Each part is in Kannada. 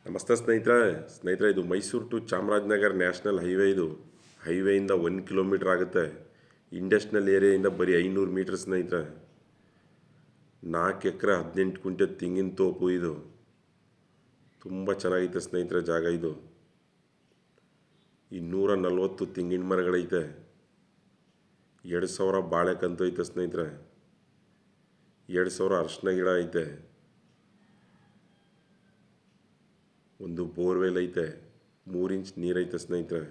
ನಮಸ್ತೆ ಸ್ನೇಹಿತರೆ ಇದು Mysuru to Chamarajanagar national highway. ಇದು ಹೈವೇಯಿಂದ 1 ಕಿಲೋಮೀಟ್ರ್ ಆಗುತ್ತೆ. ಇಂಡಸ್ಟ್ರಿಯಲ್ ಏರಿಯಾಯಿಂದ ಬರೀ 500 ಮೀಟ್ರ್ ಸ್ನೇಹಿತರೆ. 4 ಎಕರೆ 18 ಗುಂಟೆ ತೆಂಗಿನ ತೋಪು. ಇದು ತುಂಬ ಚೆನ್ನಾಗೈತೆ ಸ್ನೇಹಿತರೆ ಜಾಗ. ಇದು 240 ತೆಂಗಿನ ಮರಗಳೈತೆ. 2000 ಬಾಳೆಕಂತು ಐತೆ ಸ್ನೇಹಿತರೆ. 2000 ಅರಿಶಿನ ಗಿಡ ಐತೆ. ಒಂದು ಬೋರ್ವೆಲ್ ಐತೆ. 3 ಇಂಚ್ ನೀರೈತೆ ಸ್ನೇಹಿತರೆ.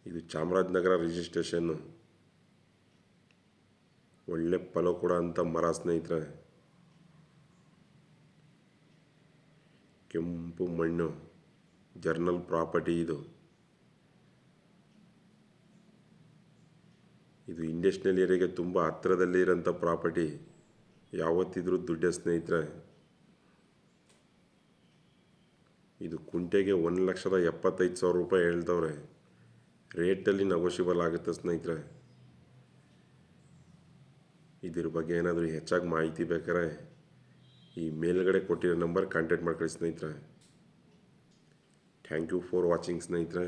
ಇದು ಚಾಮರಾಜನಗರ ರಿಜಿಸ್ಟ್ರೇಷನ್ನು. ಒಳ್ಳೆ ಫಲ ಕೊಡೋ ಅಂಥ ಮರ ಸ್ನೇಹಿತರೆ. ಕೆಂಪು ಮಣ್ಣು, ಜರ್ನಲ್ ಪ್ರಾಪರ್ಟಿ. ಇದು ಇಂಡಸ್ಟ್ರಿಯಲ್ ಏರಿಯಾಗೆ ತುಂಬ ಹತ್ತಿರದಲ್ಲೇ ಇರೋಂಥ ಪ್ರಾಪರ್ಟಿ. ಯಾವತ್ತಿದ್ರೂ ದುಡ್ಡೇ ಸ್ನೇಹಿತರೆ. ಇದು ಕುಂಟೆಗೆ 1,75,000 ರೂಪಾಯಿ ಹೇಳ್ತವ್ರೆ. ರೇಟಲ್ಲಿ ನೆಗೋಷಿಯಬಲ್ ಆಗುತ್ತೆ ಸ್ನೇಹಿತರೆ. ಇದ್ರ ಬಗ್ಗೆ ಏನಾದರೂ ಹೆಚ್ಚಾಗಿ ಮಾಹಿತಿ ಬೇಕಾದ್ರೆ ಈ ಮೇಲ್ಗಡೆ ಕೊಟ್ಟಿರೋ ನಂಬರ್ ಕಾಂಟ್ಯಾಕ್ಟ್ ಮಾಡ್ಕೊಳ್ಳಿ ಸ್ನೇಹಿತರೆ. ಥ್ಯಾಂಕ್ ಯು ಫಾರ್ ವಾಚಿಂಗ್ ಸ್ನೇಹಿತರೆ.